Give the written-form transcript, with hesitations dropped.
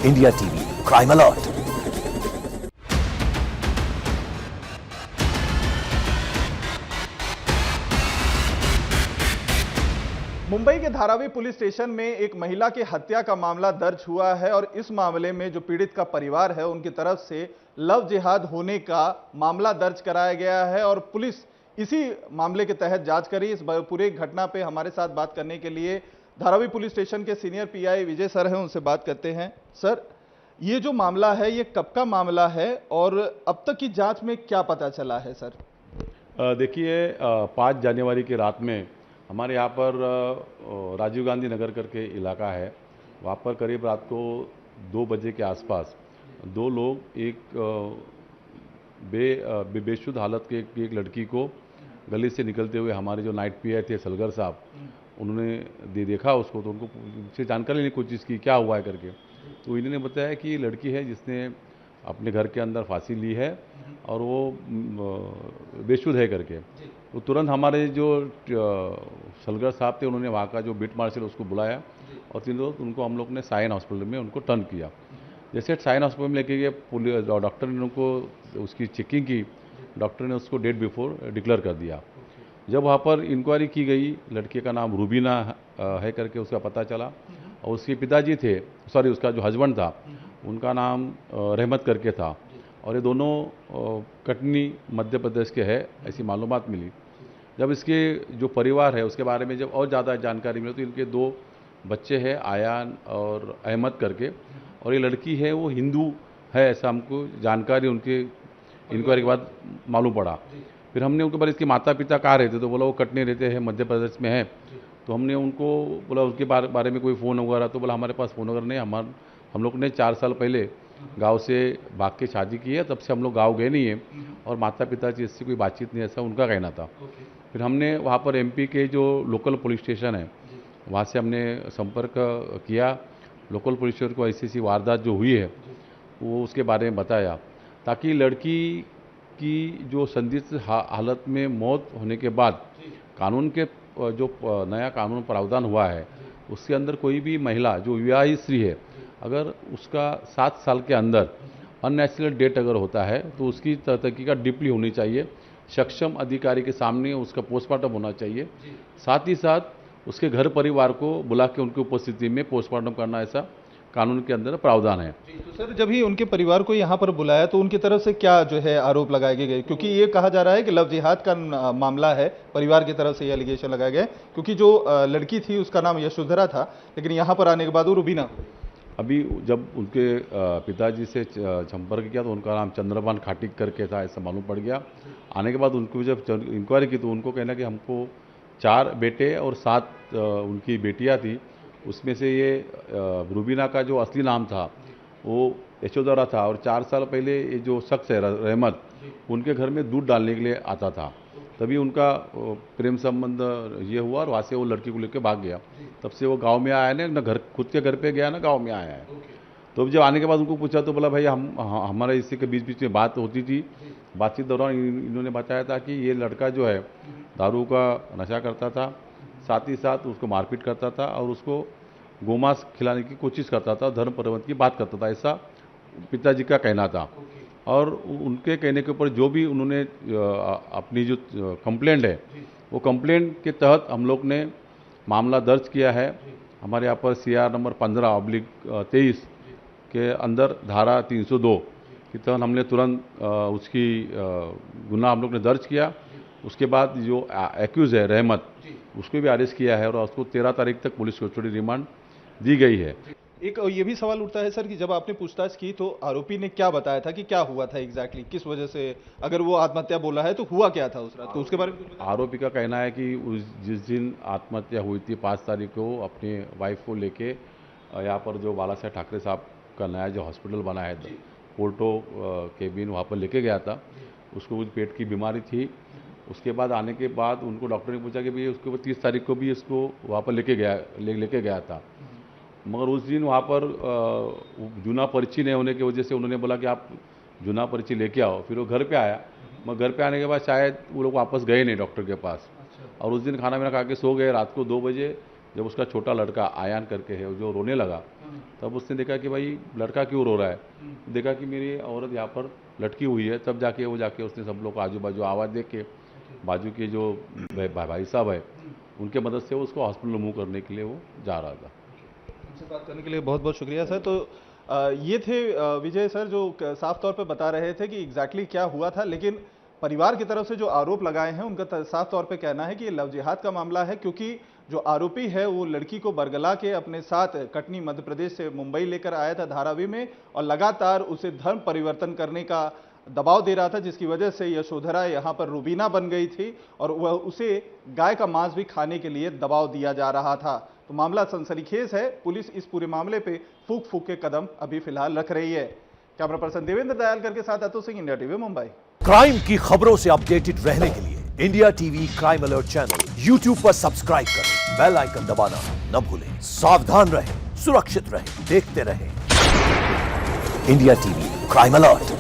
India TV crime alert. Mumbai के Dharavi police station में एक महिला की हत्या का मामला दर्ज हुआ है और इस मामले में जो पीड़ित का परिवार है उनकी तरफ से लव जिहाद होने का मामला दर्ज कराया गया है और पुलिस इसी मामले के तहत जांच करी। इस पूरे घटना पे हमारे साथ बात करने के लिए धारावी पुलिस स्टेशन के सीनियर पीआई विजय सर हैं, उनसे बात करते हैं। सर, ये जो मामला है ये कब का मामला है और अब तक की जांच में क्या पता चला है? सर देखिए, 5 जनवरी की रात में हमारे यहाँ पर राजीव गांधी नगर करके इलाका है, वहाँ पर करीब रात को 2 बजे के आसपास 2 लोग एक बेशुद्ध हालत के एक लड़की को गली से निकलते हुए हमारे जो नाइट पीआई थे सलगर साहब, उन्होंने देखा उसको, तो उनको से जानकारी लेने की कोशिश की क्या हुआ है करके। तो इन्होंने बताया कि ये लड़की है जिसने अपने घर के अंदर फांसी ली है और वो बेशुद्ध है करके। तो तुरंत हमारे जो सलगर साहब थे उन्होंने वहाँ का जो बीट मार्शल उसको बुलाया और 3 लोग उनको हम लोग ने साइन हॉस्पिटल में उनको टर्न किया। जैसे साइन हॉस्पिटल में लेके गए, पुलिस डॉक्टर ने उनको उसकी चेकिंग की, डॉक्टर ने उसको डेट बिफोर डिक्लेयर कर दिया। जब वहाँ पर इंक्वायरी की गई, लड़के का नाम रूबीना है करके उसका पता चला और उसके पिताजी थे, सॉरी उसका जो हस्बैंड था उनका नाम रहमत करके था और ये दोनों कटनी मध्य प्रदेश के है, ऐसी मालूमात मिली। जब इसके जो परिवार है उसके बारे में जब और ज़्यादा जानकारी मिली तो इनके 2 बच्चे हैं, आयान और अहमद करके, और ये लड़की है वो हिंदू है, ऐसा हमको जानकारी उनके इंक्वायरी के बाद मालूम पड़ा। फिर हमने उनके बारे इसके माता पिता कहाँ रहते, तो बोला वो कटनी रहते हैं, मध्य प्रदेश में है। तो हमने उनको बोला उसके बारे में कोई फ़ोन वगैरह, तो बोला हमारे पास फ़ोन वगैरह नहीं। हम लोग ने 4 साल पहले गांव से भाग के शादी की है, तब से हम लोग गांव गए नहीं है और माता पिता से इससे कोई बातचीत नहीं, ऐसा उनका कहना था। फिर हमने वहाँ पर एमपी के जो लोकल पुलिस स्टेशन है वहाँ से हमने संपर्क किया। लोकल पुलिस स्टेशन को ऐसी वारदात जो हुई है वो उसके बारे में बताया, ताकि लड़की की जो संदिग्ध हालत में मौत होने के बाद कानून के जो नया कानून प्रावधान हुआ है उसके अंदर कोई भी महिला जो विवाहित स्त्री है, अगर उसका 7 साल के अंदर अननेचुरल डेथ अगर होता है तो उसकी तहकीकात डीपली होनी चाहिए, सक्षम अधिकारी के सामने उसका पोस्टमार्टम होना चाहिए, साथ ही साथ उसके घर परिवार को बुला के उनकी उपस्थिति में पोस्टमार्टम करना, ऐसा कानून के अंदर प्रावधान है। तो सर, जब ही उनके परिवार को यहाँ पर बुलाया तो उनकी तरफ से क्या जो है आरोप लगाए गए? क्योंकि ये कहा जा रहा है कि लव जिहाद का मामला है, परिवार की तरफ से ये एलिगेशन लगाए गए, क्योंकि जो लड़की थी उसका नाम यशोधरा था, लेकिन यहाँ पर आने के बाद वो रुबीना। अभी जब उनके पिताजी से संपर्क किया तो उनका नाम चंद्रभान खाटिक करके था, ऐसा मालूम पड़ गया। आने के बाद उनको जब इंक्वायरी की तो उनको कहना कि हमको 4 बेटे और 7 उनकी बेटियां थी, उसमें से ये रूबीना का जो असली नाम था वो यशोधरा था और 4 साल पहले ये जो शख्स है रहमत, उनके घर में दूध डालने के लिए आता था, तभी उनका प्रेम संबंध ये हुआ और वहाँ से वो लड़की को लेकर भाग गया। तब से वो गांव में आया ना घर, खुद के घर पे गया ना गांव में आया है। तो जब आने के बाद उनको पूछा तो बोला भाई हमारे इसी के बीच में बात होती थी, बातचीत दौरान इन्होंने बताया था कि ये लड़का जो है दारू का नशा करता था, साथ ही साथ उसको मारपीट करता था और उसको गोमांस खिलाने की कोशिश करता था, धर्म परिवर्तन की बात करता था, ऐसा पिताजी का कहना था। और उनके कहने के ऊपर जो भी उन्होंने अपनी जो कंप्लेंट है वो कंप्लेंट के तहत हम लोग ने मामला दर्ज किया है। हमारे यहाँ पर CR नंबर 15/23 के अंदर धारा 302 के तहत हमने तुरंत उसकी गुनाह हम लोग ने दर्ज किया। उसके बाद जो एक्यूज है रहमत, उसको भी अरेस्ट किया है और उसको 13 तारीख तक पुलिस कस्टडी रिमांड दी गई है। एक ये भी सवाल उठता है सर कि जब आपने पूछताछ की तो आरोपी ने क्या बताया था कि क्या हुआ था एग्जैक्टली, किस वजह से, अगर वो आत्महत्या बोला है तो हुआ क्या था उस रात, तो उसके बारे में आरोपी का कहना है कि जिस दिन आत्महत्या हुई थी 5 तारीख को अपने वाइफ को लेके यहाँ पर जो बाला साहेब ठाकरे साहब का नया जो हॉस्पिटल बना है पोर्टो केबिन, वहाँ पर लेके गया था। उसको कुछ पेट की बीमारी थी। उसके बाद आने के बाद उनको डॉक्टर ने पूछा कि भाई उसके बाद 30 तारीख को भी इसको वहाँ पर लेके गया था, मगर उस दिन वहाँ पर जूना पर्ची नहीं होने की वजह से उन्होंने बोला कि आप जूना पर्ची लेके आओ। फिर वो घर पे आया, मगर घर पे आने के बाद शायद वो लोग वापस गए नहीं डॉक्टर के पास और उस दिन खाना वाना खा के सो गए। रात को 2 बजे जब उसका छोटा लड़का आयान करके है जो रोने लगा, तब उसने देखा कि भाई लड़का क्यों रो रहा है, देखा कि मेरी औरत यहाँ पर लटकी हुई है, तब जाके उसने सब लोग को आजू बाजू आवाज़ देख के बाजू के जो भाई साहब है उनके मदद से वो उसको हॉस्पिटल मूव करने के लिए वो जा रहा था। हमसे बात करने के लिए बहुत बहुत शुक्रिया सर। तो ये थे विजय सर जो साफ तौर पे बता रहे थे कि एग्जैक्टली क्या हुआ था, लेकिन परिवार की तरफ से जो आरोप लगाए हैं उनका साफ तौर पे कहना है कि ये लव जिहाद का मामला है, क्योंकि जो आरोपी है वो लड़की को बरगला के अपने साथ कटनी मध्य प्रदेश से मुंबई लेकर आया था धारावी में, और लगातार उसे धर्म परिवर्तन करने का दबाव दे रहा था, जिसकी वजह से यशोधरा यहाँ पर रुबीना बन गई थी और वह उसे गाय का मांस भी खाने के लिए दबाव दिया जा रहा था। तो मामला सनसनीखेज है। पुलिस इस पूरे मामले पे फूक फूक के कदम अभी फिलहाल रख रही है। कैमरा पर्सन देवेंद्र दयालकर के साथ Atul Singh, India TV Mumbai. Crime की खबरों से अपडेटेड रहने के लिए India TV crime alert channel YouTube पर सब्सक्राइब करें, बेल आइकन दबाना न भूलें। सावधान रहें, सुरक्षित रहें, देखते रहें इंडिया टीवी क्राइम अलर्ट।